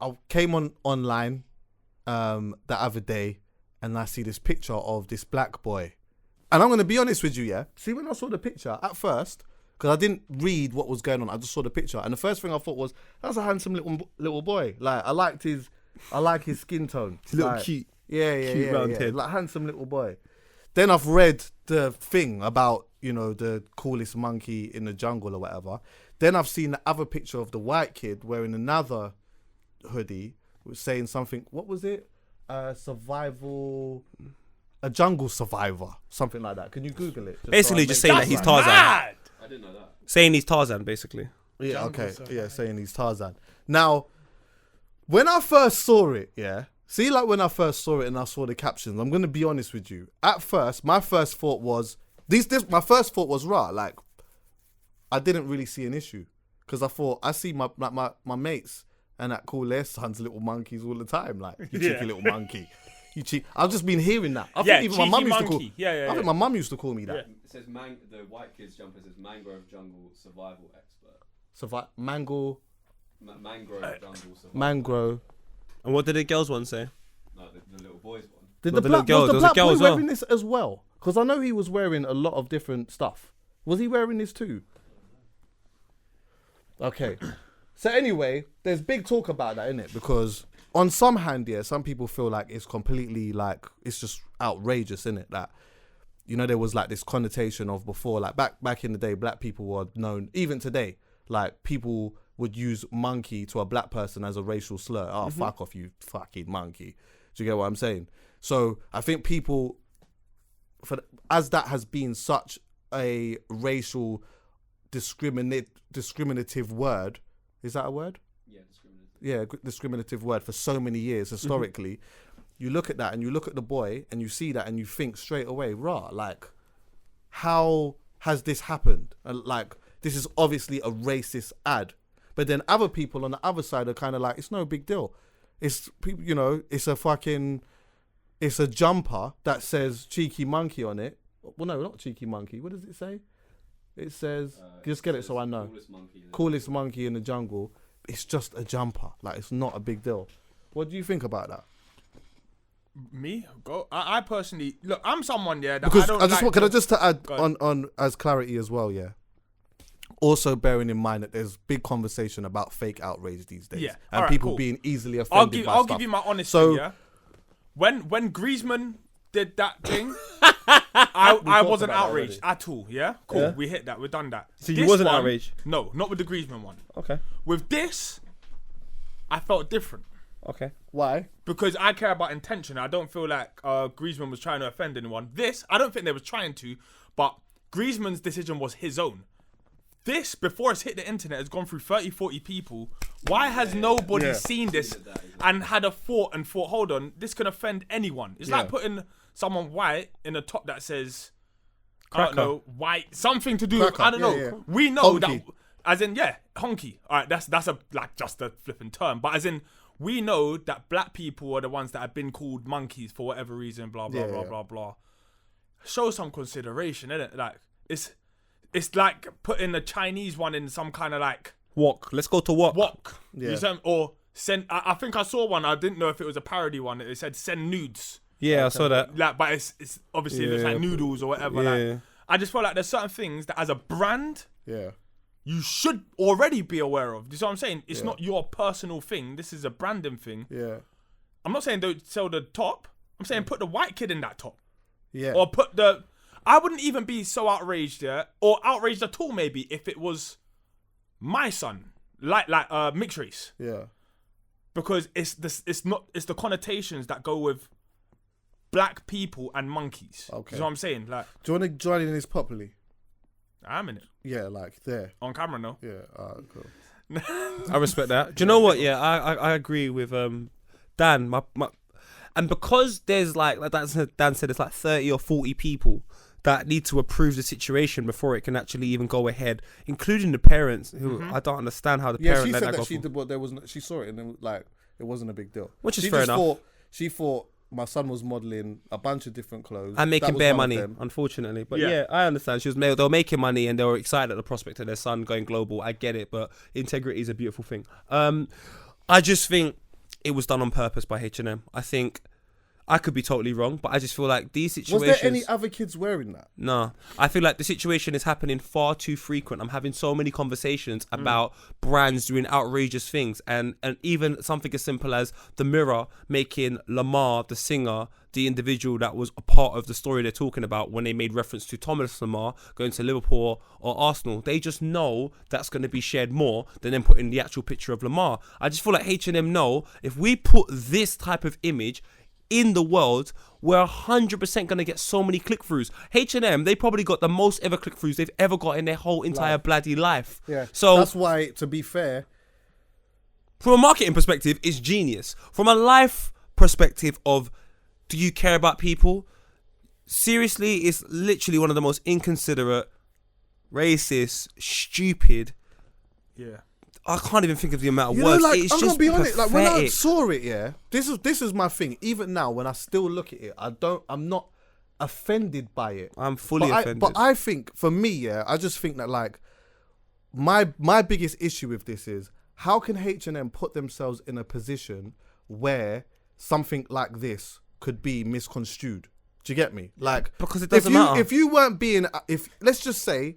I came online the other day and I see this picture of this black boy. And I'm going to be honest with you, yeah? See, when I saw the picture, at first, because I didn't read what was going on, I just saw the picture. And the first thing I thought was, that's a handsome little boy. Like, I like his skin tone. He's a little like, cute. Yeah. Round head. Like, handsome little boy. Then I've read the thing about, you know, the coolest monkey in the jungle or whatever. Then I've seen the other picture of the white kid wearing another hoodie, saying something, what was it? A jungle survivor, something like that. Can you Google it? Basically, just saying that he's Tarzan. I didn't know that. Saying he's Tarzan, basically. Yeah, Jungle okay. survivor. Yeah, saying he's Tarzan. Now, when I first saw it, yeah, see, like when I first saw it and I saw the captions, I'm going to be honest with you. At first, my first thought was, my first thought was, right, like, I didn't really see an issue. Because I thought, I see my mates and that call their sons little monkeys all the time. Like, you cheeky little monkey. You cheek. I've just been hearing that. I think even my mum used to call. I think my mum used to call me that. It says the white kid's jumper says mangrove jungle survival expert. Mangrove jungle survival. Mangrove. And what did the girls one say? No, the little boys one. Did No, the the little black, girl- was the there was a black girl boy as well. wearing this as well? Because I know he was wearing a lot of different stuff. Was he wearing this too? Okay. So anyway, there's big talk about that, innit? Because on some hand, yeah, some people feel like it's completely like, it's just outrageous, innit? That, you know, there was like this connotation of before, like back in the day, black people were known, even today, like people would use monkey to a black person as a racial slur. Oh, fuck off, you fucking monkey. Do you get what I'm saying? So I think people, as that has been such a racial discriminative word, is that a word? Yeah, discriminative. Yeah, discriminative word for so many years historically. You look at that and you look at the boy and you see that and you think straight away, rah, like, how has this happened? Like, this is obviously a racist ad. But then other people on the other side are kind of like, it's no big deal. It's, you know, it's a jumper that says cheeky monkey on it. Well, no, not cheeky monkey. What does it say? It says, just get it so I know. Coolest monkey in the jungle. It's just a jumper. Like, it's not a big deal. What do you think about that? Me? Go. I personally look. I'm someone, yeah. That Because I don't can I just to add Go ahead. on as clarity as well, yeah. Also bearing in mind that there's big conversation about fake outrage these days, Yeah. and Alright, people cool. being easily I'll offended by stuff. give you my honest So- thing, yeah. When Griezmann did that thing, I wasn't about that outraged at all. Yeah, cool. Yeah. We hit that. We've done that. So you This wasn't one- outraged? No, not with the Griezmann one. Okay. With this, I felt different Okay. Why? because I care about intention. I don't feel like Griezmann was trying to offend anyone. This, I don't think they was trying to, but Griezmann's decision was his own. This, before it's hit the internet, has gone through 30, 40 people. Why has nobody seen this and had a thought and thought, hold on, this can offend anyone? It's like putting someone white in a top that says, I don't know, white, something to do with, Cracker. I don't know. Yeah. We know Honky. that, as in, honky. All right, that's a, like, just a flipping term. But as in, we know that black people are the ones that have been called monkeys for whatever reason, blah, blah, blah, blah, blah. Show some consideration, innit? Like, it's like putting the Chinese one in some kind of like Walk. Let's go to walk. wok. Yeah. You see, or send. I think I saw one. I didn't know if it was a parody one. It said send nudes. Yeah, I saw that. Like, but it's obviously there's like noodles or whatever. Yeah. Like, I just feel like there's certain things that as a brand Yeah. you should already be aware of. Do you see what I'm saying? It's not your personal thing. This is a branding thing. Yeah. I'm not saying don't sell the top. I'm saying put the white kid in that top. Yeah. Or put the... I wouldn't even be so outraged, yeah, or outraged at all maybe if it was my son, like mixed race, Yeah. because it's the connotations that go with black people and monkeys. Okay. You know what I'm saying? Like, Do you want to join in this properly? I'm in it Yeah, like there. on camera, no. Yeah. Alright, cool. I respect that. Do you know what? Yeah, I agree with Dan. My and because there's like Dan said, it's like 30 or 40 people that need to approve the situation before it can actually even go ahead, including the parents who I don't understand how the Yeah, parent she let said that that go she through. did, but there wasn't. She saw it and then like it wasn't a big deal. Which is she fair just enough. She thought my son was modeling a bunch of different clothes And That making was bare one of money, them. unfortunately. But Yeah. yeah, I understand. They were making money and they were excited at the prospect of their son going global. I get it, but integrity is a beautiful thing. I just think it was done on purpose by H&M. I think I could be totally wrong, but I just feel like these situations... Was there any other kids wearing that? No. I feel like the situation is happening far too frequent. I'm having so many conversations about brands doing outrageous things, and even something as simple as the Mirror making Lamar, the singer, the individual that was a part of the story they're talking about when they made reference to Thomas Lamar going to Liverpool or Arsenal. They just know that's going to be shared more than them putting the actual picture of Lamar. I just feel like H&M know if we put this type of image in the world, we're 100% going to get so many click-throughs. H&M, they probably got the most ever click-throughs they've ever got in their whole entire bloody life. Yeah. So that's why, to be fair, from a marketing perspective, it's genius. From a life perspective of, do you care about people? Seriously, it's literally one of the most inconsiderate, racist, stupid. Yeah. I can't even think of the amount of you words. know, like, It's I'm just gonna be honest. Like when I pathetic. saw it, yeah, this is my thing. Even now, when I still look at it, I'm not offended by it. I'm fully offended. But I think, for me, yeah, I just think that like my biggest issue with this is how can H&M put themselves in a position where something like this could be misconstrued? Do you get me? Like, because it doesn't matter. If you weren't being, let's just say,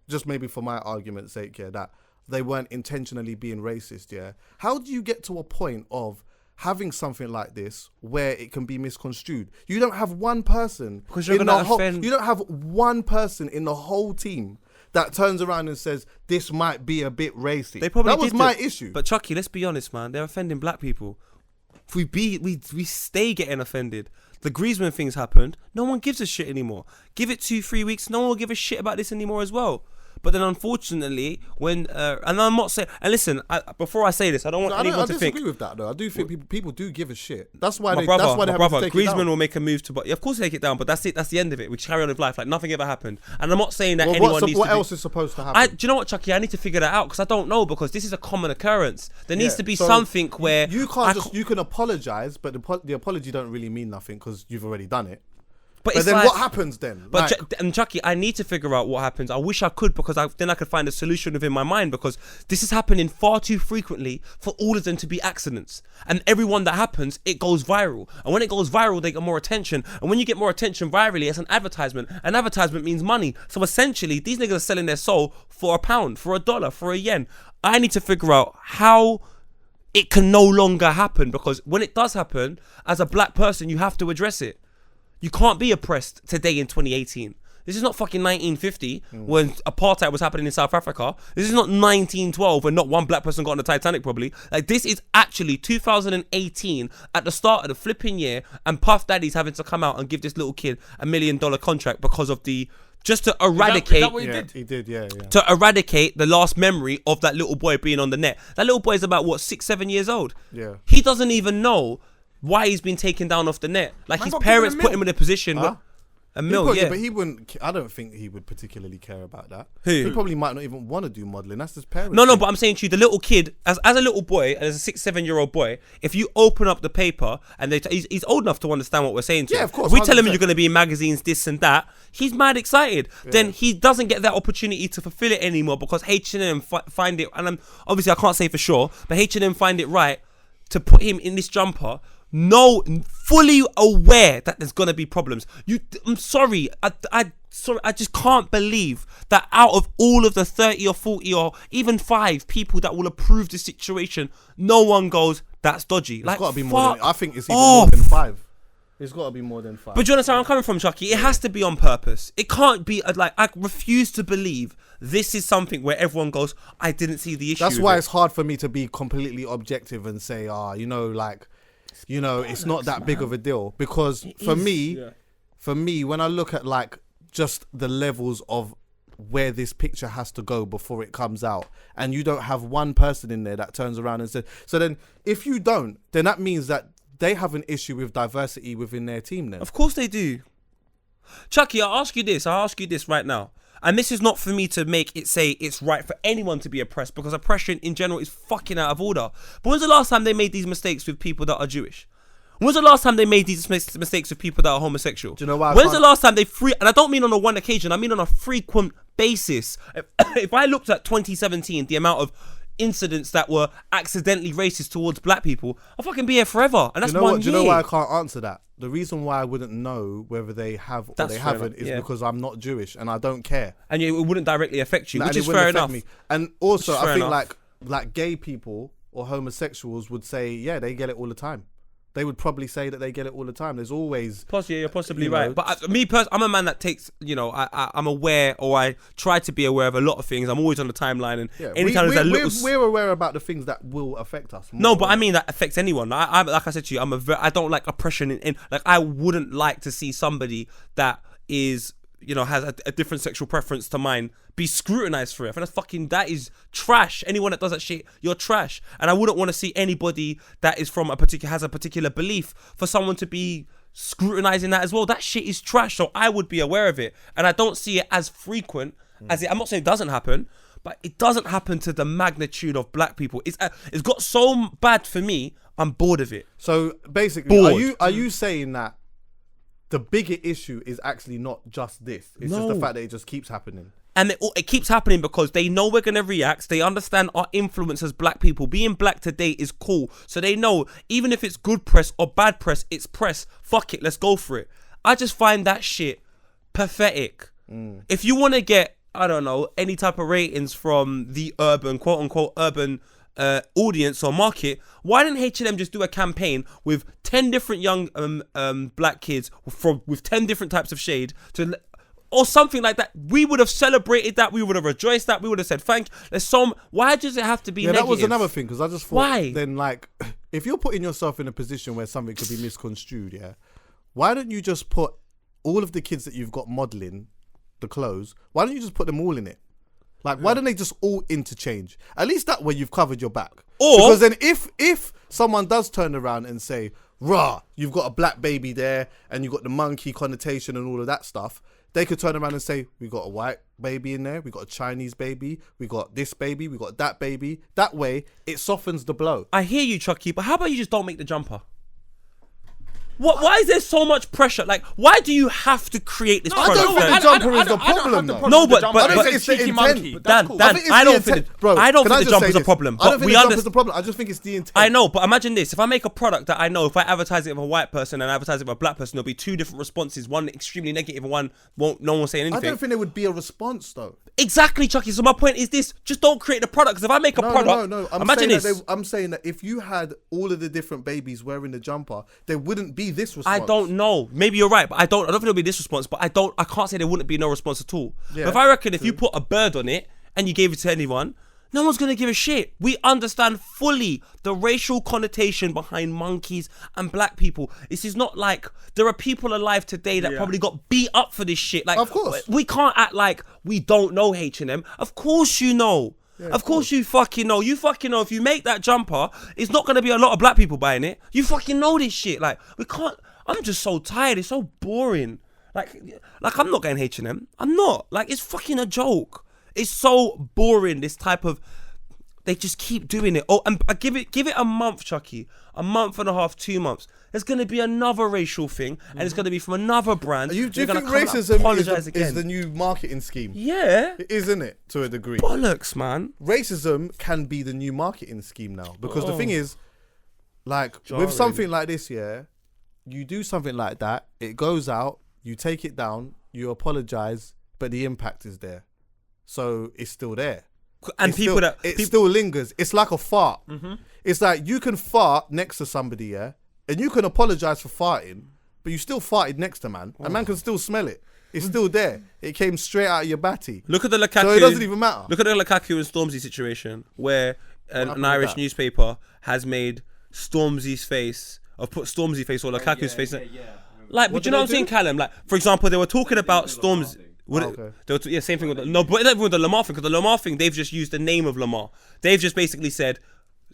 just maybe for my argument's sake, yeah, that they weren't intentionally being racist, yeah. How do you get to a point of having something like this where it can be misconstrued? You don't have one person because you're gonna offend. You don't have one person in the whole team that turns around and says this might be a bit racist. They probably that was did my it. issue. But Chucky, let's be honest, man. They're offending black people. If we stay getting offended. The Griezmann thing's happened. No one gives a shit anymore. Give it 2-3 weeks. No one will give a shit about this anymore as well. But then, unfortunately, when and I'm not saying, and listen, before I say this, I don't want anyone to think. I disagree with that though. I do think people do give a shit. That's why my brother, take it down. Griezmann will make a move to, but of course they take it down. But that's it. That's the end of it. We carry on with life like nothing ever happened. And I'm not saying that anyone needs to. What else is supposed to happen? Do you know what, Chucky? I need to figure that out because I don't know, because this is a common occurrence. There needs to be so something where you can't you can apologize, but the apology don't really mean nothing because you've already done it. But then what happens then? But and Chucky, I need to figure out what happens. I wish I could, because then I could find a solution within my mind, because this is happening far too frequently for all of them to be accidents. And everyone that happens, it goes viral. And when it goes viral, they get more attention. And when you get more attention virally, it's an advertisement. An advertisement means money. So essentially, these niggas are selling their soul for £1, for $1, for £1. I need to figure out how it can no longer happen, because when it does happen, as a black person, you have to address it. You can't be oppressed today in 2018. This is not fucking 1950 when apartheid was happening in South Africa. This is not 1912 when not one black person got on the Titanic probably. Like, this is actually 2018 at the start of the flipping year, and Puff Daddy's having to come out and give this little kid $1 million contract because of just to eradicate. Is that what he did? He did, yeah. To eradicate the last memory of that little boy being on the net. That little boy is about 6-7 years old. Yeah. He doesn't even know why he's been taken down off the net. Like, his parents put him in a position where $1 million, but he wouldn't. I don't think he would particularly care about that. Who? He probably might not even want to do modelling. That's his parents. No, but I'm saying to you, the little kid, as a little boy, as a 6-7-year-old boy, if you open up the paper and he's old enough to understand what we're saying to him. Yeah, of course. If we tell him 100%. you're going to be in magazines, this and that, he's mad excited. Yeah. Then he doesn't get that opportunity to fulfill it anymore, because H&M find it, and obviously I can't say for sure, but H&M find it right to put him in this jumper. No, fully aware that there's gonna be problems. I'm sorry, I just can't believe that out of all of the 30 or 40 or even 5 people that will approve the situation, no one goes, that's dodgy. It's like, got to be more. I think it's even off. more than 5. It's got to be more than 5. But do you understand where I'm coming from, Chucky? It has to be on purpose. It can't be like, I refuse to believe this is something where everyone goes, I didn't see the issue. That's why it's hard for me to be completely objective and say, it's not that big of a deal, because for me, when I look at like just the levels of where this picture has to go before it comes out, and you don't have one person in there that turns around and says, so then if you don't, then that means that they have an issue with diversity within their team then. Of course they do. Chucky, I'll ask you this right now. And this is not for me to make it say it's right for anyone to be oppressed, because oppression in general is fucking out of order. But when's the last time they made these mistakes with people that are Jewish? When's the last time they made these mistakes with people that are homosexual? Do you know why? When's the last time they and I don't mean on a one occasion, I mean on a frequent basis. If I looked at 2017, the amount of incidents that were accidentally racist towards black people, I'll fucking be here forever. And that's 1 year. Do you know why I can't answer that? The reason why I wouldn't know whether they have or they haven't is because I'm not Jewish and I don't care. And it wouldn't directly affect you, Like, which and is it wouldn't fair affect enough. me. And also, I think enough. like gay people or homosexuals would say, yeah, they get it all the time. They would probably say that they get it all the time. There's always... You're possibly you know, right. But me personally, I'm a man that takes, I'm aware, or I try to be aware of a lot of things. I'm always on the timeline, and anytime there's a little... We're aware about the things that will affect us. No, but I mean that affects anyone. I like I said to you, I don't like oppression in like, I wouldn't like to see somebody that is, has a different sexual preference to mine be scrutinized for it. I think that is trash. Anyone that does that shit, you're trash. And I wouldn't want to see anybody that is from has a particular belief for someone to be scrutinizing that as well. That shit is trash. So I would be aware of it, and I don't see it as frequent as it. I'm not saying it doesn't happen, but it doesn't happen to the magnitude of black people. It's got so bad for me. I'm bored of it. So basically, Bored. are you saying that the bigger issue is actually not just this? It's just the fact that it just keeps happening. And it keeps happening because they know we're going to react. They understand our influence as black people. Being black today is cool. So they know even if it's good press or bad press, it's press. Fuck it, let's go for it. I just find that shit pathetic. If you want to get, I don't know, any type of ratings from the urban, quote unquote, urban audience or market, why didn't H&M just do a campaign with 10 different young black kids with 10 different types of shade or something like that? We would have celebrated that. We would have rejoiced that. We would have said thank you. Why does it have to be negative? That was another thing, because I just thought, why? Then, like, if you're putting yourself in a position where something could be misconstrued, why don't you just put all of the kids that you've got modelling the clothes, why don't you just put them all in it? Like, why don't they just all interchange? At least that way you've covered your back. Or, because then if someone does turn around and say, rah, you've got a black baby there and you've got the monkey connotation and all of that stuff, they could turn around and say, we got a white baby in there, we got a Chinese baby, we got this baby, we got that baby. That way, it softens the blow. I hear you, Chucky, but how about you just don't make the jumper? Why is there so much pressure? Like, why do you have to create this product? I don't think the jumper is the problem, though. No, but I don't think it's the intent. Dan, I don't think the jumper's a problem. I don't But think we the jumper's understand. the problem. I just think it's the intent. I know, but imagine this. If I make a product that I know, if I advertise it with a white person and advertise it with a black person, there'll be two different responses. One extremely negative and one no one will say anything. I don't think there would be a response, though. Exactly, Chucky. So my point is this. Just don't create the product. Because if I make a product... No. Imagine this. I'm saying that if you had all of the different babies wearing the jumper, there wouldn't be this response. I don't know. Maybe you're right, but I don't think there'll be this response. But I can't say there wouldn't be no response at all. Yeah, but if I reckon if you put a bird on it and you gave it to anyone, no one's gonna give a shit. We understand fully the racial connotation behind monkeys and black people. This is not like there are people alive today that probably got beat up for this shit. Like, of course, we can't act like we don't know H&M. Of course you know. Yeah, of course you fucking know. You fucking know if you make that jumper, it's not gonna be a lot of black people buying it. You fucking know this shit. Like, we can't. I'm just so tired. It's so boring. Like I'm not getting H&M. I'm not. Like, it's fucking a joke. It's so boring. This type of, they just keep doing it. Oh, and give it a month, Chucky. A month and a half, 2 months. There's gonna be another racial thing, and it's gonna be from another brand. Do you think racism is the new marketing scheme? Yeah, it is, isn't it? To a degree. Bollocks, man. Racism can be the new marketing scheme now, because the thing is, like, with something like this, you do something like that, it goes out, you take it down, you apologize, but the impact is there, so it's still there. And it still lingers. It's like a fart. Mm-hmm. It's like you can fart next to somebody, and you can apologize for farting, but you still farted next to man, and man can still smell it. It's still there. It came straight out of your batty. Look at the Lukaku. So it doesn't even matter. Look at the Lukaku and Stormzy situation, where an Irish newspaper has made Stormzy's face, or put Stormzy face or Lukaku's face. Like, but you know what I'm saying, Callum? Like, for example, they were talking about Stormzy. Same thing with but not with the Lamar thing, because the Lamar thing, they've just used the name of Lamar. They've just basically said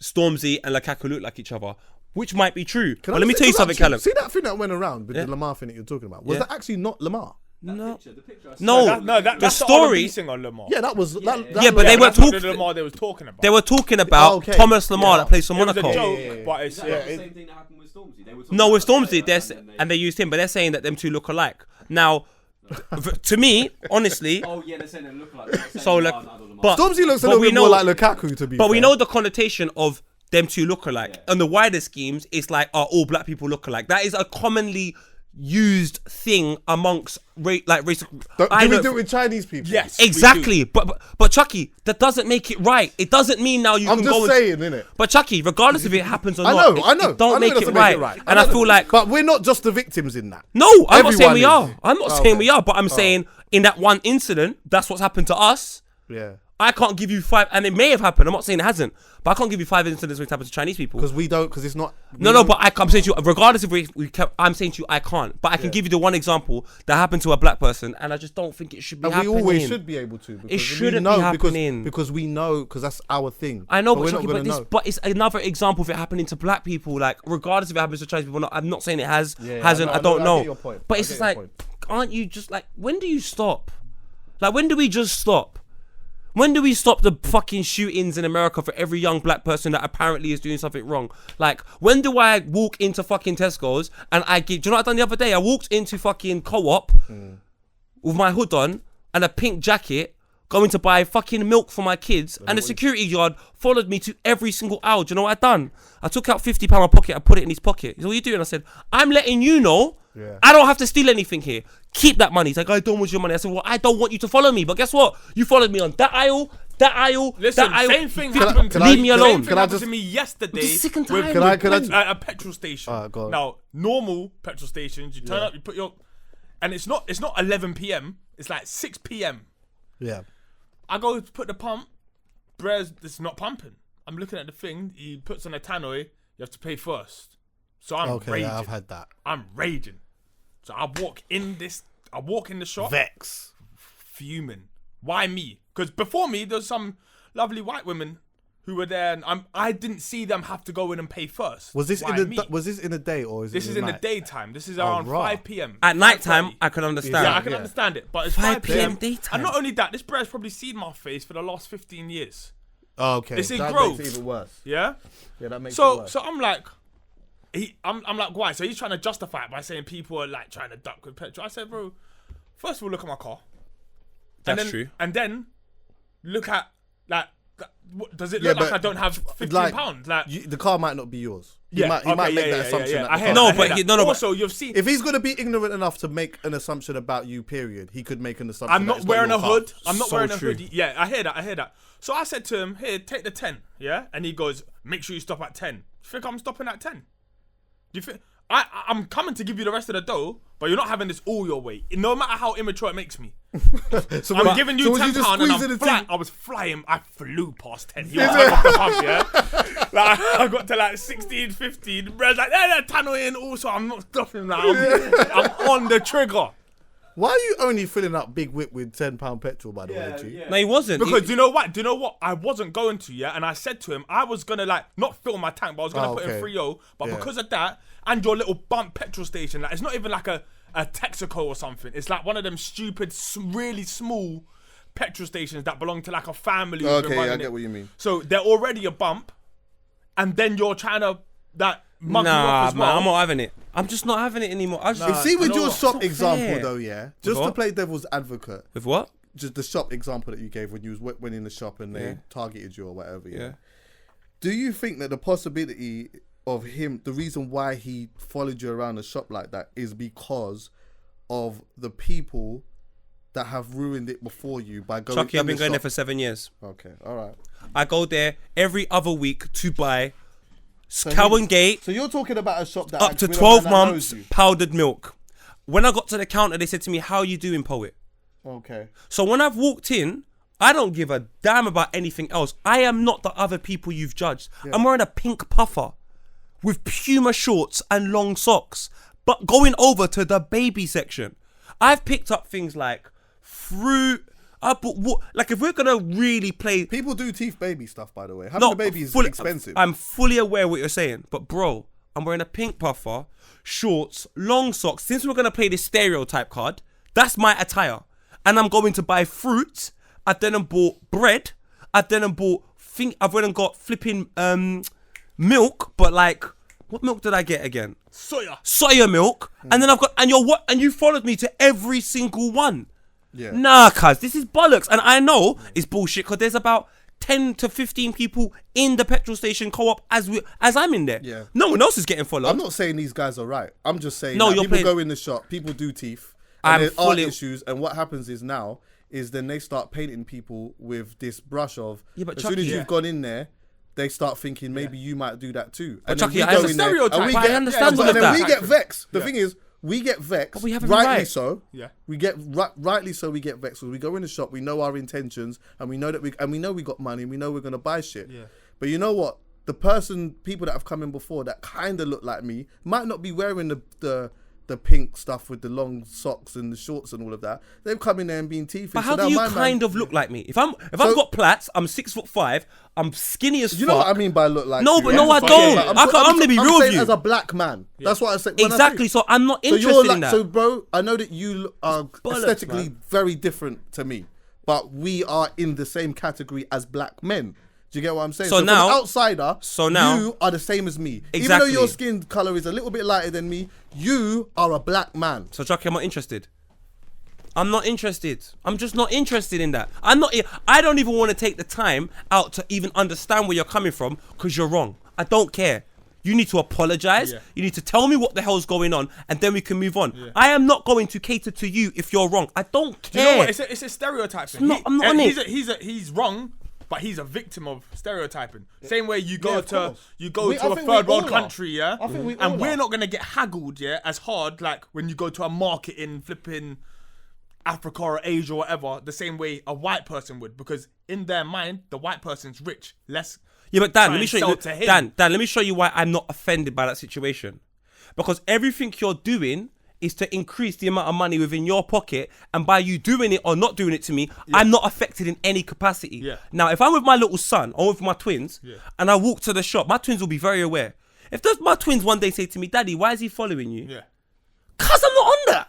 Stormzy and Lukaku look like each other, which might be true. But let me tell you something, Callum. See that thing that went around with the Lamar thing that you're talking about? Was that actually not Lamar? No, that's the story. On Lamar. Yeah, that was. But they were talking. Lamar they was talking about. They were talking about Thomas Lamar that plays for Monaco. It was a joke, but it's the same thing that happened with Stormzy. No, with Stormzy, and they used him, but they're saying that them two look alike. Now, to me, honestly. Oh yeah, they're saying they look alike. So like, But Stormzy looks a but little we bit know- more like Lukaku to be But fair. we know the connotation of them two look alike. Yeah. On the wider schemes, it's like, all black people look alike. That is a commonly used thing amongst race. Do we do it with Chinese people? Yes. we do. Exactly, but Chucky, that doesn't make it right. It doesn't mean now you I'm can just go. saying, innit? But Chucky, regardless if it happens or I not, know, I know. it don't I know make it it doesn't right. And I know feel that. like But we're not just the victims in that. no, I'm not saying we Everyone are. is. I'm not Oh, saying okay. we are. But I'm saying in that one incident, that's what's happened to us. Yeah. I can't give you 5, and it may have happened. I'm not saying it hasn't, but I can't give you 5 incidents when it happens to Chinese people. Because we don't, because it's not. No, but I'm saying to you, regardless if I'm saying to you, I can't. But I can give you the one example that happened to a black person, and I just don't think it should be And happening. we always should be able to. Because we shouldn't know, be happening. Because we know, because that's our thing. I know, but, we're Chucky, not gonna know. but it's another example of it happening to black people. Like, regardless if it happens to Chinese people or not, I'm not saying it hasn't. I don't know. I get your point. But I it's get just your like, point. aren't you just like, when do you stop? Like, when do we just stop? When do we stop the fucking shootings in America for every young black person that apparently is doing something wrong? Like, when do I walk into fucking Tesco's and do you know what I done the other day? I walked into fucking Co-op with my hood on and a pink jacket, going to buy fucking milk for my kids, and the security guard followed me to every single aisle. Do you know what I done? I took out £50 in my pocket, I put it in his pocket. He said, what are you doing? I said, I'm letting you know I don't have to steal anything here. Keep that money. He's like, I don't want your money. I said, well, I don't want you to follow me. But guess what? You followed me on that aisle, Listen, that aisle. same thing happened to Leave me. me alone. Same thing happened to me yesterday. just sick and with- tired. Can I with just- a petrol station. Alright, go on. Now, normal petrol stations, you turn up, you put your, and it's not 11 p.m. It's like 6 p.m. Yeah. I go to put the pump, Brez, it's not pumping. I'm looking at the thing. He puts on a tannoy. You have to pay first. So I'm Okay, raging. yeah, I've had that. I'm raging. So I walk in the shop, Vex. fuming. Why me? Because before me, there's some lovely white women who were there, and I didn't see them have to go in and pay first. Was this Why in me? the day or is This it is in the night? daytime. This is around right. 5 p.m. At night time, 5:30. I can understand. Yeah, I can Yeah. understand it, but it's 5 5 p.m. p.m. daytime. And not only that, this bread's probably seen my face for the last 15 years. Oh, okay. It's in that Grove. makes it even worse. Yeah. Yeah, that makes it So worse. I'm like, I'm like, why? So he's trying to justify it by saying people are like trying to duck with petrol. I said, bro, first of all, look at my car. That's and then, true. And then look at like, does it Yeah, look like but I don't have 15 like, pounds? Like, the car might not be yours. He yeah, might okay, make yeah, that yeah, assumption. yeah, that I the hear car- No, that, I but hear he- that. no, but- Also, you've seen. If he's gonna be ignorant enough to make an assumption about you, period, he could make an assumption. I'm that not it's wearing your a car. hood. I'm not So wearing a true. hood. Yeah, I hear that. So I said to him, here, take the 10, yeah? And he goes, make sure you stop at 10. You think I'm stopping at 10? Do you think I'm coming to give you the rest of the dough, but you're not having this all your way. No matter how immature it makes me. So I'm what- giving so you was £10 and squeezing I'm the flying. thing? I was flying. I flew past 10. He was off the pump, yeah? Like, I got to like 16, 15. Brad's like, yeah, tunnel in. Also, I'm not stopping now. I'm on the trigger. Why are you only filling up Big Whip with £10 petrol? By the way, G? No, he wasn't. Because do you know what? I wasn't going to, yeah? And I said to him, I was going to like, not fill my tank, but I was going to put in okay. 3-0. But Yeah. because of that, and your little bump petrol station, like, it's not even like a Texaco or something. It's like one of them stupid, really small petrol stations that belong to like a family. who's been Okay, I running get it. what you mean. So they're already a bump, and then you're trying to mug me off Nah, as man, well. I'm not having it. I'm just not having it anymore. I just, You see, with you know your what? shop It's not example, fair. though, yeah, just to what? play devil's advocate, with what? just the shop example that you gave when you went in the shop and they Yeah. targeted you or whatever. Yeah. Yeah. Do you think that the possibility of him, the reason why he followed you around the shop like that, is because of the people that have ruined it before you by going? Chucky, in I've been the going there shop? for 7 years. Okay, all right. I go there every other week to buy So Cowan Gate So you're talking about a shop that up to with a 12 man that knows months you. powdered milk. When I got to the counter, they said to me, how are you doing, poet? Okay. So when I've walked in, I don't give a damn about anything else. I am not the other people you've judged. I'm wearing a pink puffer with Puma shorts and long socks. But going over to the baby section, I've picked up things like fruit. Like if we're gonna really play, People do teeth baby stuff, by the way. Having a baby is expensive. I'm fully aware what you're saying, but bro, I'm wearing a pink puffer, shorts, long socks. Since we're gonna play this stereotype card, that's my attire, and I'm going to buy fruit. I then bought bread. I then bought I've went and got flipping milk, but like, what milk did I get again? Soya. Soya milk, and then I've got and you followed me to every single one. Yeah. Nah, cuz this is bollocks, and I know it's bullshit because there's about 10 to 15 people in the petrol station co-op as I'm in there. Yeah. No one else is getting followed. I'm not saying these guys are right. I'm just saying No, that you're people playing- go in the shop, people do teeth, I'm and there are fully- issues. And what happens is now is then they start painting people with this brush of. Yeah, but as soon Chucky- as Yeah. you've gone in there, they start thinking maybe you might do that too. But And then Chucky, we I go understand in there, stereotype. and we But I get- understand but all of then that. we get vexed. The Yeah. thing is, we get vexed. But we have every rightly right. so. Yeah. We get rightly so. We get vexed. We go in the shop. We know our intentions, and we know that we got money. And we know we're gonna buy shit. Yeah. But you know what? People that have come in before that kind of look like me might not be wearing the pink stuff with the long socks and the shorts and all of that. They've come in there and been teething. But how do you kind of look like me? If I've got plaits, I'm 6'5", I'm skinny as fuck. You know what I mean by look like? No, you? but no, I Yeah, don't. but I can only be real with saying you. as a black man. That's what I said. when I Exactly. say- So I'm not So interested you're like, in that. so bro, I know that you are Bollocks, aesthetically man. very different to me, but we are in the same category as black men. Do you get what I'm saying? So from now- an outsider, now- you are the same as me. Exactly. Even though your skin color is a little bit lighter than me, you are a black man. So Chucky, I'm not interested. I'm not interested. I'm just not interested in that. I don't even want to take the time out to even understand where you're coming from because you're wrong. I don't care. You need to apologize. Yeah. You need to tell me what the hell's going on, and then we can move on. I am not going to cater to you if you're wrong. I don't care. Do you know what? It's a stereotype thing. I'm not on it. He's wrong, but he's a victim of stereotyping. Same way you go Yeah, of to course. you go I to a think we third world all are. country, yeah. I think we all and we're are. not gonna get haggled, yeah, as hard like when you go to a market in flipping Africa or Asia or whatever. The same way a white person would, because in their mind, the white person's rich. Less. Yeah, but Dan, try let me and show sell you. to him. Dan, let me show you why I'm not offended by that situation. Because everything you're doing is to increase the amount of money within your pocket, and by you doing it or not doing it to me, I'm not affected in any capacity. Yeah. Now, if I'm with my little son or with my twins, and I walk to the shop, my twins will be very aware. If my twins one day say to me, "Daddy, why is he following you?" Yeah. Cause I'm not on that.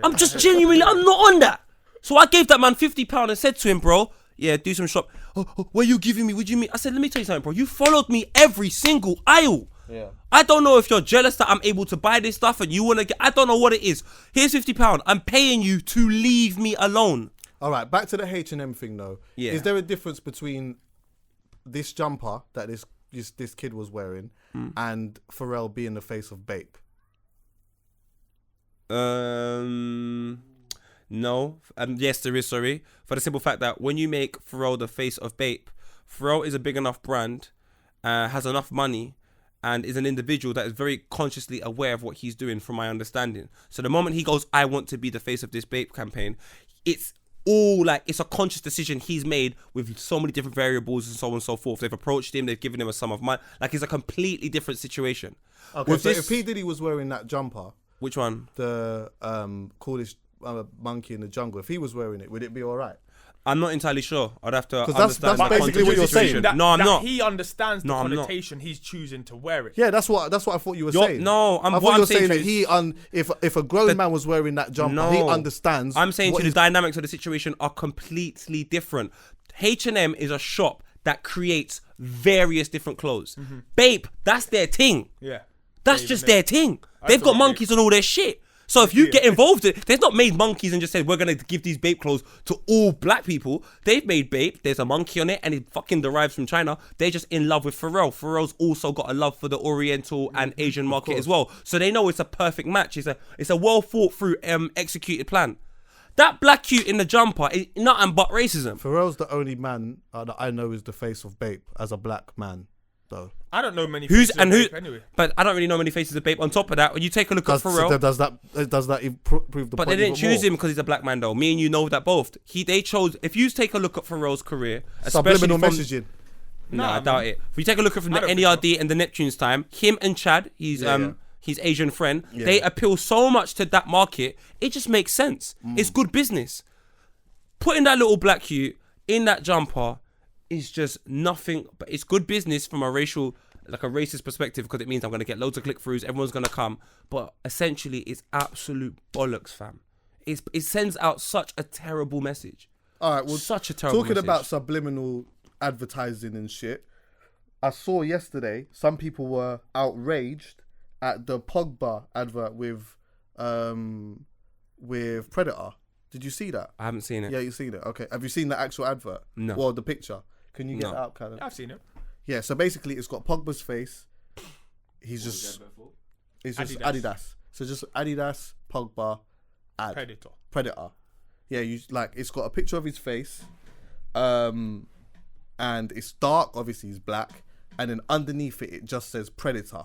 I'm just genuinely, I'm not on that. So I gave that man £50 and said to him, bro, yeah, do some shop. Oh, what are you giving me? What do you mean? I said, let me tell you something, bro. You followed me every single aisle. Yeah. I don't know if you're jealous that I'm able to buy this stuff and you want to get, I don't know what it is. Here's £50. I'm paying you to leave me alone. All right, back to the H&M thing though. Yeah. Is there a difference between this jumper that this kid was wearing and Pharrell being the face of Bape? No. Yes, there is, sorry. For the simple fact that when you make Pharrell the face of Bape, Pharrell is a big enough brand, has enough money, and is an individual that is very consciously aware of what he's doing, from my understanding. So the moment he goes, I want to be the face of this Bape campaign, it's all like, it's a conscious decision he's made with so many different variables and so on and so forth. They've approached him, they've given him a sum of money. Like, it's a completely different situation. Okay, With so this- if P. Diddy was wearing that jumper, Which one? the coolest monkey in the jungle, if he was wearing it, would it be all right? I'm not entirely sure. I'd have to 'Cause understand that's the basically what you're context of the saying. situation. No, I'm not. He understands the No, I'm not. connotation he's choosing to wear it. Yeah, that's what I thought you were You're- saying. no, I what thought I'm you were saying saying to that you- if a grown man was wearing that jumper, he understands. I'm saying what to the is- dynamics of the situation are completely different. H&M is a shop that creates various different clothes. Bape, that's their thing. Yeah. That's Babe, just babe. their thing. They've got thought monkeys and all their shit. So if you get involved in it, they've not made monkeys and just said, we're going to give these Bape clothes to all black people. They've made Bape. There's a monkey on it and it fucking derives from China. They're just in love with Pharrell. Pharrell's also got a love for the Oriental and Asian market as well. So they know it's a perfect match. It's a well thought through, executed plan. That black cute in the jumper is nothing but racism. Pharrell's the only man that I know is the face of Bape as a black man, though. I don't know many. Who's faces and of who? Bape anyway. But I don't really know many faces of Bape. On top of that, when you take a look at Pharrell, Does that even prove the but point? they didn't even choose more? him because he's a black man, though. Me and you know that both. They chose. If you take a look at Pharrell's career, especially Subliminal from, messaging. No, Nah, I doubt it. If you take a look at from the I don't think NERD and the Neptune's time, him and Chad, his Asian friend, Yeah. they appeal so much to that market. It just makes sense. It's good business. Putting that little black cute in that jumper is just nothing, but it's good business from a racist perspective, because it means I'm going to get loads of click-throughs, everyone's going to come, but essentially it's absolute bollocks, fam. It sends out such a terrible message. All right, well, Such a terrible talking message. about subliminal advertising and shit, I saw yesterday some people were outraged at the Pogba advert with Predator. Did you see that? I haven't seen it. Yeah, you seen it. Okay. Have you seen the actual advert? No. Well, the picture. Can you get No. that up, Callum? Yeah, I've seen it. Yeah. So basically, it's got Pogba's face. He's just. It's just Adidas. So just Adidas, Pogba, Predator. Yeah, it's got a picture of his face, and it's dark. Obviously, he's black, and then underneath it just says Predator.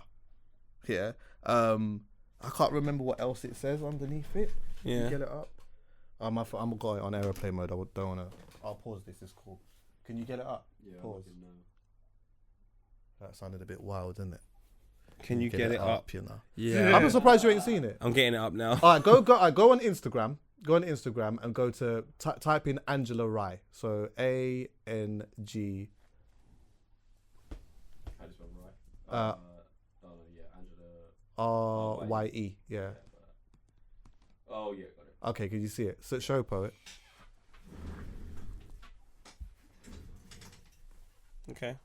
Yeah. I can't remember what else it says underneath it. Can you get it up? I'm gonna go on aeroplane mode. I don't wanna. I'll pause this. It's cool. Can you get it up? Yeah. Pause. That sounded a bit wild, didn't it? Can you get it up? You know. Yeah. I'm surprisid you ain't seen it. I'm getting it up now. All right, go on Instagram. Go on Instagram and go to type in Angela Rye. So ANG. How do you spell Rye? Angela. RYE. Yeah. Oh yeah, got it. Okay, can you see it? So show poet. Okay.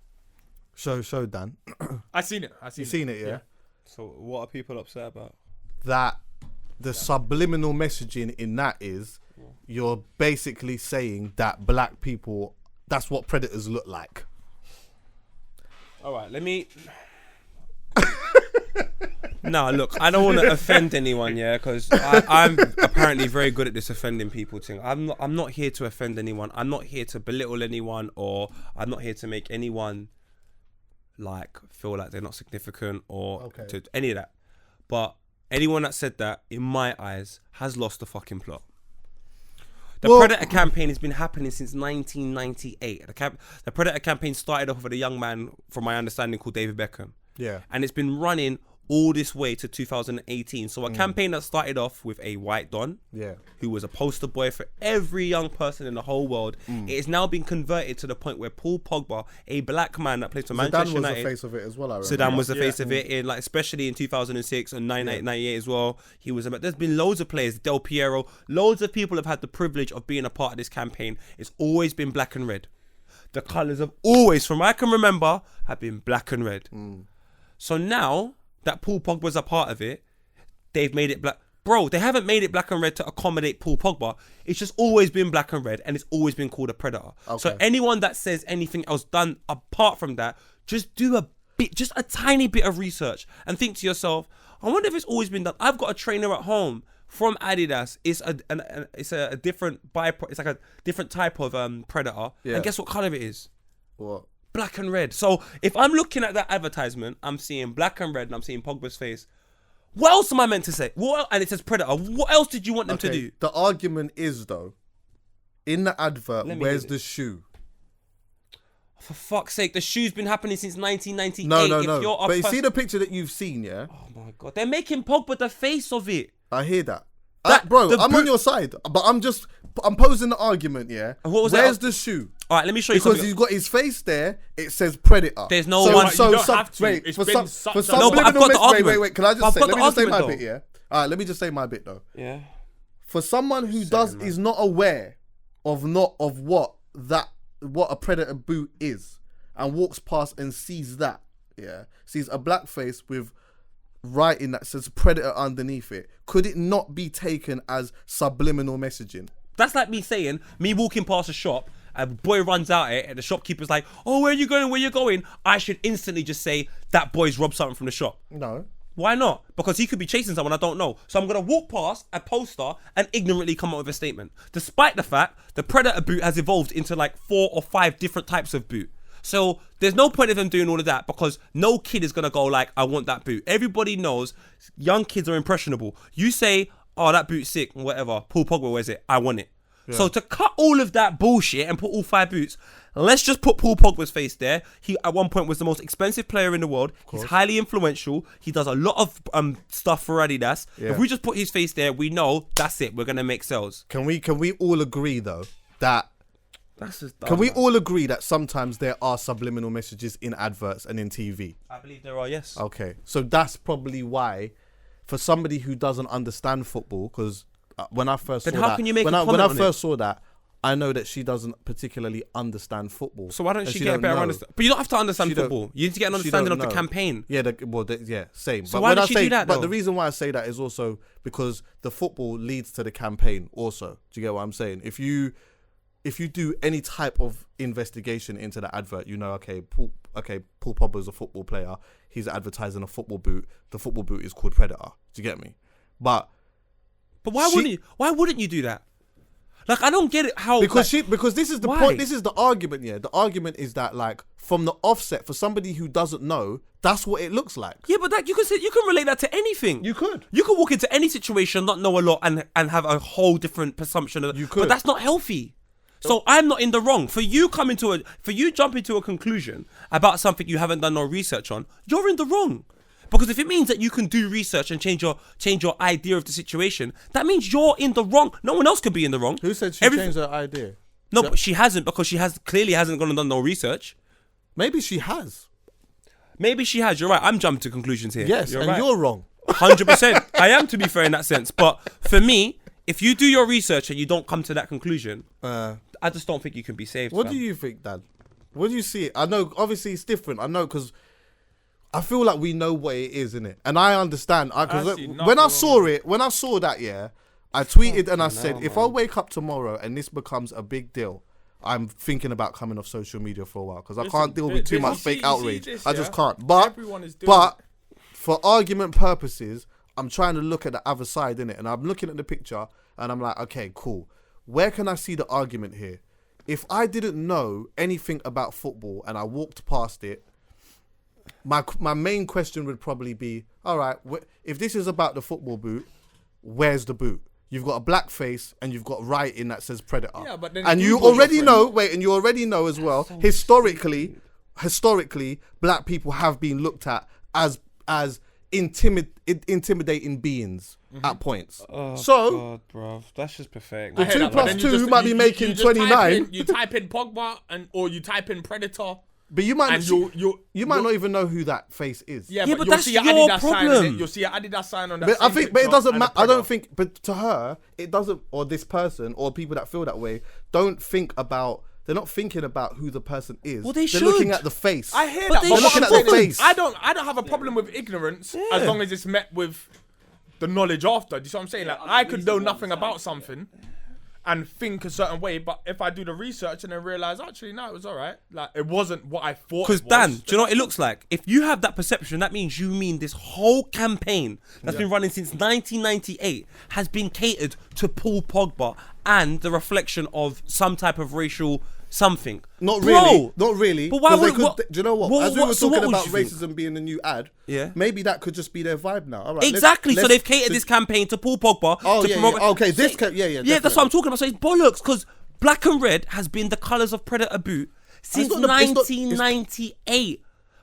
Show Dan. I seen it. You seen it, yeah? Yeah. So what are people upset about? That the subliminal messaging in that is you're basically saying that black people, that's what predators look like. All right, let me. No, look, I don't want to offend anyone, yeah, because I'm apparently very good at this offending people thing. I'm not here to offend anyone. I'm not here to belittle anyone, or I'm not here to make anyone like feel like they're not significant or to any of that. But anyone that said that, in my eyes, has lost the fucking plot. The Predator campaign has been happening since 1998. The Predator campaign started off with a young man, from my understanding, called David Beckham. Yeah. And it's been running all this way to 2018. So a campaign that started off with a white Don, who was a poster boy for every young person in the whole world. It has now been converted to the point where Paul Pogba, a black man that plays for Manchester United, was the face of it as well. Zidane was the face of it, in especially in 2006 and 98 as well. He was. There's been loads of players, Del Piero, loads of people have had the privilege of being a part of this campaign. It's always been black and red. The colours have always, from I can remember, have been black and red. So now that Paul Pogba's a part of it, they've made it black. Bro, they haven't made it black and red to accommodate Paul Pogba. It's just always been black and red, and it's always been called a predator. So anyone that says anything else done apart from that, just do just a tiny bit of research and think to yourself, I wonder if it's always been done. I've got a trainer at home from Adidas. It's a different it's like a different type of predator. And guess what color it is? What? Black and red. So if I'm looking at that advertisement, I'm seeing black and red and I'm seeing Pogba's face. What else am I meant to say? And it says Predator. What else did you want them to do? The argument is, though, in the advert, where's the shoe? For fuck's sake, the shoe's been happening since 1998. No. But you see the picture that you've seen, yeah? Oh my God. They're making Pogba the face of it. I hear that. I'm on your side, but I'm posing the argument, yeah? Where's the shoe? All right, let me show you because something. he's got his face there. It says Predator. There's no one. You don't have to. Wait, It's for been some such a- No, but I've got the argument. Wait. Can I just say? I've got Let me the just say my argument, bit, yeah. All right, let me just say my bit though. Yeah. For someone who is not aware of what a Predator boot is, and walks past and sees that, sees a black face with writing that says Predator underneath it, could it not be taken as subliminal messaging? That's like me walking past a shop, a boy runs out and the shopkeeper's like, oh, where are you going? I should instantly just say, that boy's robbed something from the shop. No. Why not? Because he could be chasing someone I don't know. So I'm going to walk past a poster and ignorantly come up with a statement. Despite the fact the Predator boot has evolved into like 4 or 5 different types of boot. So there's no point of them doing all of that because no kid is going to go like, I want that boot. Everybody knows young kids are impressionable. You say, oh, that boot's sick, whatever. Paul Pogba wears it. I want it. Yeah. So to cut all of that bullshit and put all 5 boots, let's just put Paul Pogba's face there. He at one point was the most expensive player in the world. He's highly influential. He does a lot of stuff for Adidas. Yeah. If we just put his face there, we know that's it. We're gonna make sales. Can we all agree though that? That's just dumb, Can we all agree that sometimes there are subliminal messages in adverts and in TV? I believe there are. Yes. Okay, so that's probably why, for somebody who doesn't understand football, because when I first saw that, I know that she doesn't particularly understand football. So why don't And she get a better know. understanding? But you don't have to understand She don't- football. You need to get an she understanding don't of the know. campaign. Yeah, same. So but why when did I she say do that, but though? the reason why I say that is also because the football leads to the campaign also. Do you get what I'm saying? If you do any type of investigation into the advert, you know, okay, Paul Pogba is a football player. He's advertising a football boot. The football boot is called Predator. Do you get me? But why wouldn't you do that? Like, I don't get it. How? Because this is the why? point. This is the argument. Yeah, the argument is that, like, from the offset, for somebody who doesn't know, that's what it looks like. Yeah, but that you can relate that to anything. You could. You could walk into any situation, not know a lot, and have a whole different presumption of it. You could. But that's not healthy. So I'm not in the wrong. For you jump into a conclusion about something you haven't done no research on, you're in the wrong. Because if it means that you can do research and change your idea of the situation, that means you're in the wrong. No one else could be in the wrong. Who said she changed her idea? No, but she hasn't, because she clearly hasn't gone and done no research. Maybe she has. Maybe she has. You're right. I'm jumping to conclusions here. Yes, and you're wrong. 100%. I am, to be fair, in that sense. But for me, if you do your research and you don't come to that conclusion, I just don't think you can be saved. What fam. do you think, Dad? What do you see? I know, obviously, it's different. I know, because I feel like we know what it is, innit? And I understand. Because see when I saw that, yeah, I tweeted and I said, if I wake up tomorrow and this becomes a big deal, I'm thinking about coming off social media for a while, because I can't deal with too much fake outrage. I just can't. But Everyone is doing but for argument purposes, I'm trying to look at the other side, innit? And I'm looking at the picture and I'm like, okay, cool. Where can I see the argument here? If I didn't know anything about football and I walked past it, my main question would probably be, all right, if this is about the football boot, where's the boot? You've got a black face and you've got writing that says Predator. Yeah, but then and you already know, and you already know as well, historically, black people have been looked at as intimidating beings at points. Oh, so, God, bro, that's just pathetic. The 2 plus 2 might be making 29. You type in Pogba or you type in Predator. But you might you might not even know who that face is. Yeah, but but that's you'll see your Adidas sign problem. on it. You'll see an Adidas sign on that. But I same think, but it picture doesn't and a matter. I don't Predator. think, but to her, it doesn't, or this person, or people that feel that way, don't think about. They're not thinking about who the person is. Well, they They're looking should. at the face. I hear But that. they But looking what at I'm the saying is, face. I don't have a problem with ignorance as long as it's met with the knowledge after. Do you see what I'm saying? Like, I could know nothing about something and think a certain way, but if I do the research and then realize, actually, no, it was all right. Like, it wasn't what I thought. Because it was. Dan, do you know what it looks like? If you have that perception, that means you mean this whole campaign that's been running since 1998 has been catered to Paul Pogba and the reflection of some type of racial something. Not Bro, really. Not really. But why 'Cause they would- could- what- do you know what? what- As we what- were so talking what about would you think? racism being the new ad, Yeah. maybe that could just be their vibe now. All right, Exactly. So let's- they've catered this campaign to Paul Pogba. Oh, to yeah, promote. yeah. Okay, this So- yeah, Yeah, that's what I'm talking about. So it's bollocks, because black and red has been the colours of Predator boot since not the- it's not- 1998.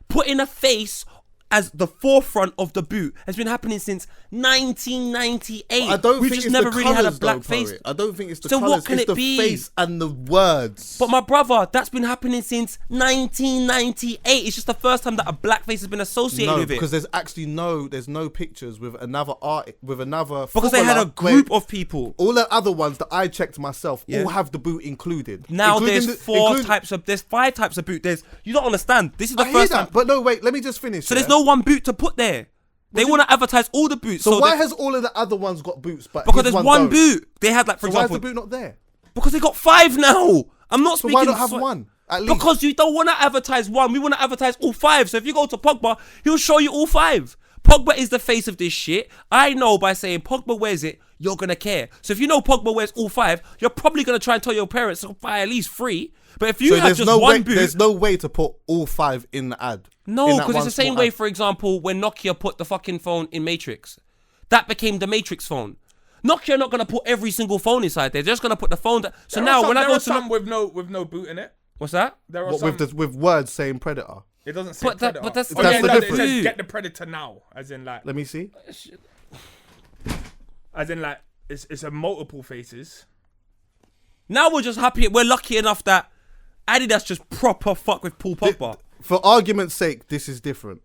Putting a face as the forefront of the boot has been happening since 1998. I don't We've think just it's never the really had a colours, black though, face. Poet. I don't think it's the So what colours. can It's it the be? face and the words. But my brother, that's been happening since 1998. It's just the first time that a black face has been associated no, with it. because there's no pictures with another Because they had a footballer. group of people. All the other ones that I checked myself Yeah. all have the boot included. Now Including there's including- there's 5 types of boot. You don't understand. This is the I hear first that, time. but no, wait. Let me just finish. So there's no one boot to put there. They want to advertise all the boots. So why that- has all of the other ones got boots? But because his there's one don't? boot. They had, like, for So why is example, the boot not there? because they got 5 now. I'm not So speaking. why not have one at least? Because you don't want to advertise one. We want to advertise all 5. So if you go to Pogba, he'll show you all 5. Pogba is the face of this shit. I know by saying Pogba wears it, you're gonna care. So if you know Pogba wears all 5, you're probably gonna try and tell your parents to buy at least 3. But if you So have there's just no one way. boot, There's no way to put all 5 in the ad. no, in that because it's one the same small way. ad. For example, when Nokia put the fucking phone in Matrix, that became the Matrix phone. Nokia are not gonna put every single phone inside there. They're just gonna put the phone. So There now are some, when I there go are to some with no boot in it. what's that? There are What, some. with words saying Predator. It doesn't say But that- Predator. but that's- oh, that's yeah, the no, it difference. says get the Predator now, as in like, Let me see. it's a multiple faces. Now we're just happy. We're lucky enough that Adidas just proper fuck with Paul Pogba. For argument's sake, this is different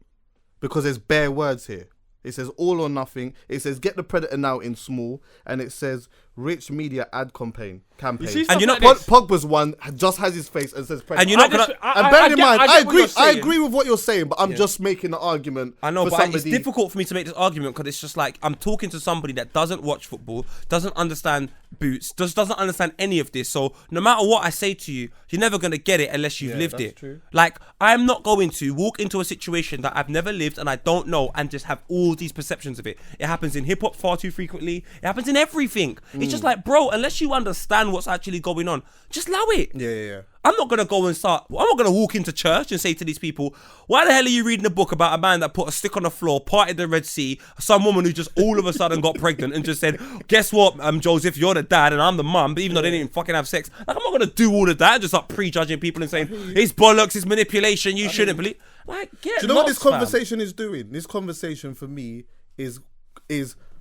because there's bare words here. It says all or nothing. It says get the Predator now in small, and it says rich media ad campaign. You see And you know, stuff like this? Pogba's one just has his face and says Premier. And you know, and bear in mind, I get what you're agree. I saying. agree with what you're saying, but I'm just making an argument. I know, for but it's somebody. difficult for me to make this argument because it's just like I'm talking to somebody that doesn't watch football, doesn't understand boots, just doesn't understand any of this. So no matter what I say to you, you're never gonna get it unless you've lived it. true. Like I'm not going to walk into a situation that I've never lived and I don't know and just have all these perceptions of it. It happens in hip hop far too frequently. It happens in everything. It's just like, bro, unless you understand what's actually going on, just allow it. Yeah. I'm not going to go and I'm not going to walk into church and say to these people, why the hell are you reading a book about a man that put a stick on the floor, parted the Red Sea, some woman who just all of a sudden got pregnant and just said, guess what, Joseph, you're the dad and I'm the mum, but even though they didn't even fucking have sex. Like, I'm not going to do all of that and just start prejudging people and saying, it's bollocks, it's manipulation, you shouldn't believe. Like, get Do you know what lost, this conversation is doing? This conversation for me is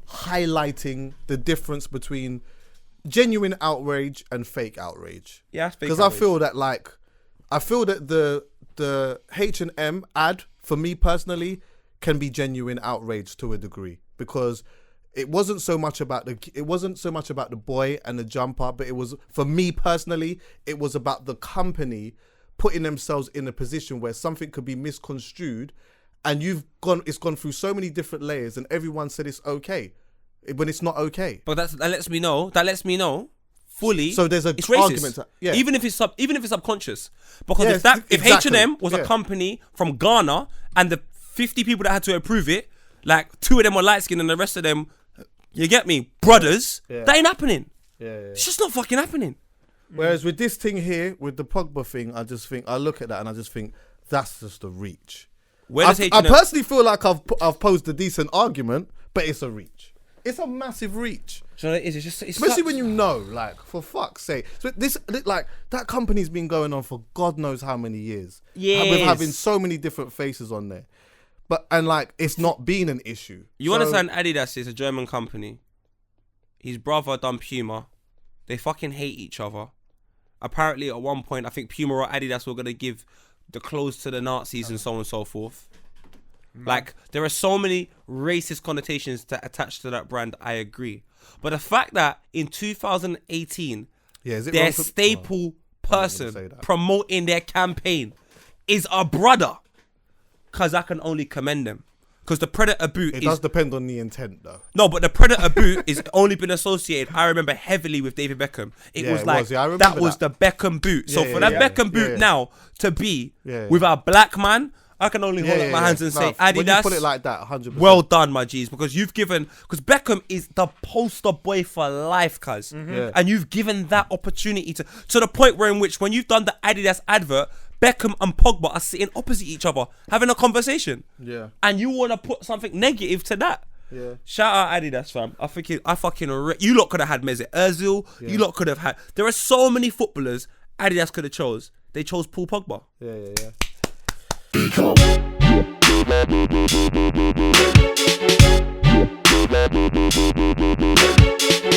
highlighting the difference between genuine outrage and fake outrage. Yeah, fake because I feel that the H&M ad for me personally can be genuine outrage to a degree, because it wasn't so much about the boy and the jumper, but it was, for me personally, it was about the company putting themselves in a position where something could be misconstrued, and it's gone through so many different layers, and everyone said it's okay when it's not okay. But that lets me know fully. So there's it's argument. racist. Even if it's subconscious, because Yeah, if exactly. H&M was a company from Ghana and the 50 people that had to approve it, like 2 of them were light skinned and the rest of them, you get me, brothers, that ain't happening. It's just not fucking happening. Whereas with this thing here, with the Pogba thing, I look at that and I just think that's just a reach. Where does I H&M personally feel like I've posed a decent argument, but it's a reach. It's a massive reach. So it is. It's Especially when you know, like, for fuck's sake. So that company's been going on for God knows how many years. Yes. With having so many different faces on there. And it's not been an issue. You understand Adidas is a German company. His brother done Puma. They fucking hate each other. Apparently at one point, I think Puma or Adidas were going to give the clothes to the Nazis and so on and so forth. Like, there are so many racist connotations that attach to that brand, I agree. But the fact that in 2018, their staple person promoting their campaign is a brother, because I can only commend them. Because the Predator boot does depend on the intent, though. No, but the Predator boot is only been associated, I remember, heavily with David Beckham. It was that was the Beckham boot. So for that Beckham boot now to be with a black man, I can only hold up my hands and say, Adidas, when you put it like that, 100%. Well done, my G's, because because Beckham is the poster boy for life, cuz. And you've given that opportunity to the point where in which when you've done the Adidas advert, Beckham and Pogba are sitting opposite each other, having a conversation. Yeah. And you want to put something negative to that. Yeah. Shout out Adidas, fam. You lot could have had Mesut Ozil. Yeah. You lot could have had. There are so many footballers Adidas could have chose. They chose Paul Pogba. Yeah.